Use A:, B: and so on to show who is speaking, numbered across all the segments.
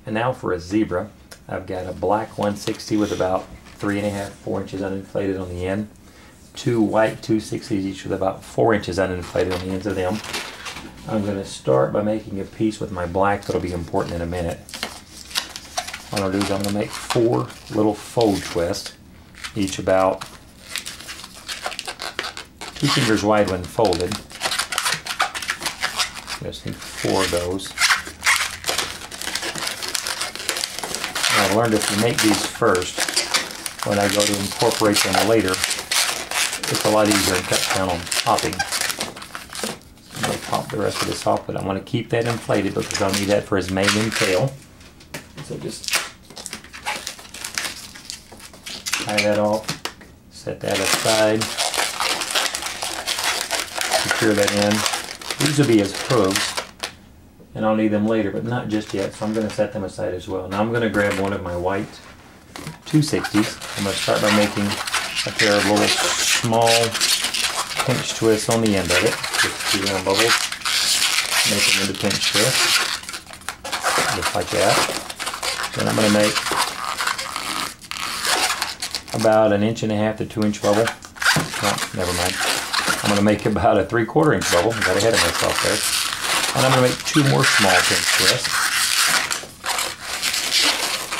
A: And now for a zebra, I've got a black 160 with about 3.5, 4 inches uninflated on the end. Two white 260s each with about 4 inches uninflated on the ends of them. I'm going to start by making a piece with my black that'll be important in a minute. What I'll do is I'm going to make 4 little fold twists, each about 2 fingers wide when folded. Just need 4 of those. And I've learned if you make these first, when I go to incorporate them later, it's a lot easier and cut down on popping. I'm going to pop the rest of this off, but I want to keep that inflated because I'll need that for his mane and tail. So just tie that off, set that aside, secure that in. These will be his hooves, and I'll need them later, but not just yet, so I'm going to set them aside as well. Now I'm going to grab one of my white 260s. I'm going to start by making a pair of little small pinch twists on the end of it. Just 2 round bubbles. Make them into pinch twists. Just like that. Then I'm going to make about 1.5 to 2 inch bubble. No, never mind. I'm going to make about a 3/4 inch bubble. I got ahead of myself there. And I'm going to make 2 more small pinch twists.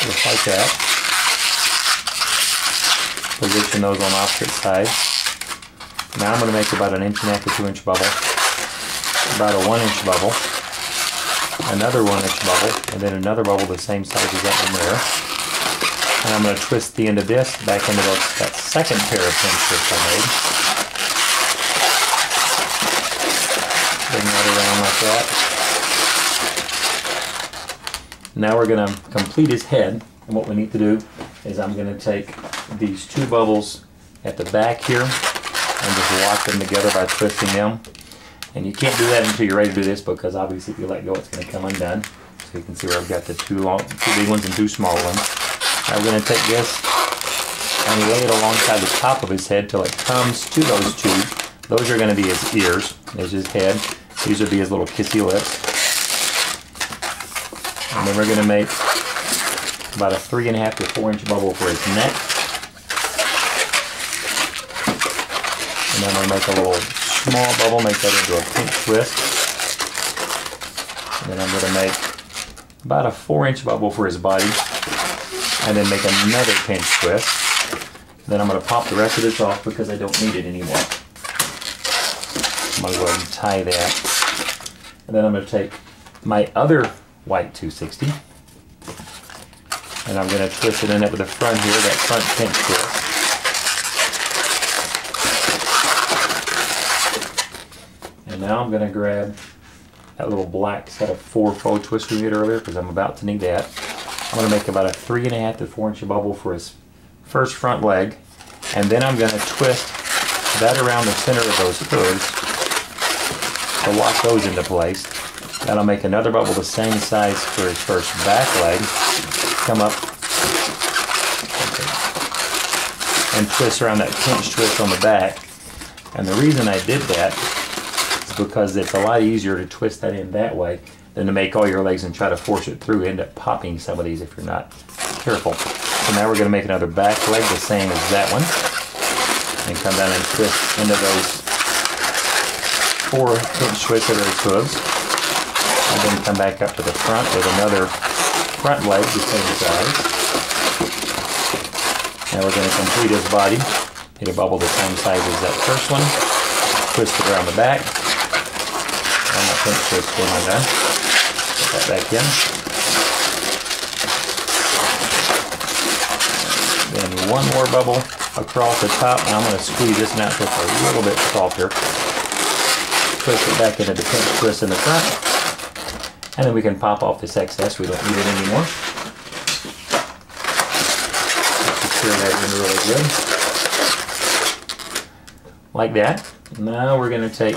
A: Just like that. Position those on opposite sides. Now I'm going to make about 1.5 to 2 inch bubble. About a 1 inch bubble. Another 1 inch bubble. And then another bubble the same size as that one there. And I'm going to twist the end of this back into that second pair of pinch twists I made. Bring that around like that. Now we're going to complete his head. And what we need to do is I'm going to take these 2 bubbles at the back here and just lock them together by twisting them. And you can't do that until you're ready to do this because obviously if you let go it's going to come undone. So you can see where I've got the 2 big ones and 2 small ones. I'm going to take this and lay it alongside the top of his head till it comes to those 2. Those are going to be his ears. There's his head. These will be his little kissy lips. And then we're going to make about a 3.5 to 4 inch bubble for his neck. And then I'm going to make a little small bubble, make that into a pinch twist. And then I'm going to make about a 4 inch bubble for his body. And then make another pinch twist. Then I'm going to pop the rest of this off because I don't need it anymore. I'm going to go ahead and tie that. And then I'm going to take my other white 260. And I'm going to twist it in at the front here, that front pinch twist. And now I'm going to grab that little black set of 4 fold twists we made earlier because I'm about to need that. I'm going to make about a 3.5 to 4 inch bubble for his first front leg. And then I'm going to twist that around the center of those hooves to lock those into place. Then I'll make another bubble the same size for his first back leg. Come up and twist around that pinch twist on the back. And the reason I did that is because it's a lot easier to twist that in that way than to make all your legs and try to force it through. End up popping some of these if you're not careful. So now we're going to make another back leg the same as that one. And come down and twist into those 4 pinch twists of those hooves. And then come back up to the front with another front leg the same size. Now we're going to complete his body. Get a bubble the same size as that first one. Twist it around the back. And my pinch twist when I'm done. Put that back in. Then one more bubble across the top. Now I'm going to squeeze this now so it's a little bit softer. Twist it back into the pinch twist in the front. And then we can pop off this excess. We don't need it anymore. Secure that in really good. Like that. Now we're going to take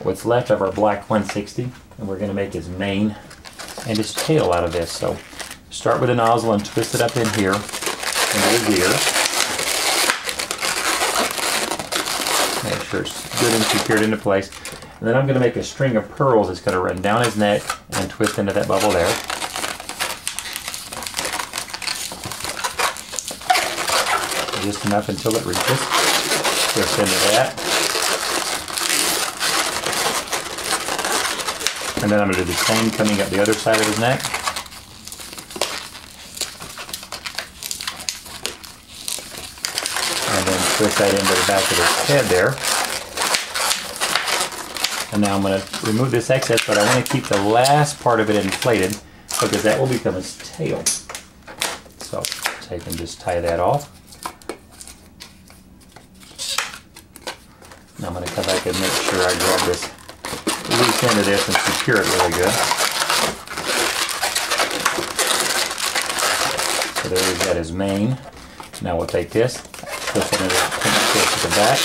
A: what's left of our black 160 and we're going to make his mane and his tail out of this. So start with a nozzle and twist it up in here into his ears. Make sure it's good and secured into place. And then I'm going to make a string of pearls that's going to run down his neck and twist into that bubble there. just enough until it reaches. Twist into that. And then I'm going to do the same coming up the other side of his neck. And then twist that into the back of his head there. And now I'm going to remove this excess, but I want to keep the last part of it inflated because that will become his tail. So take and just tie that off. Now I'm going to come back and make sure I grab this loose end of this and secure it really good. So there we've got his mane. Now we'll take this, twist it into the pink twist at the back,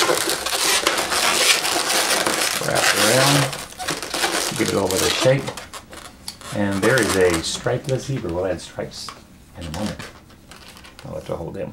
A: wrap it around, give it a little bit of shape, and there is a stripeless zebra. We'll add stripes in a moment. I'll have to hold him.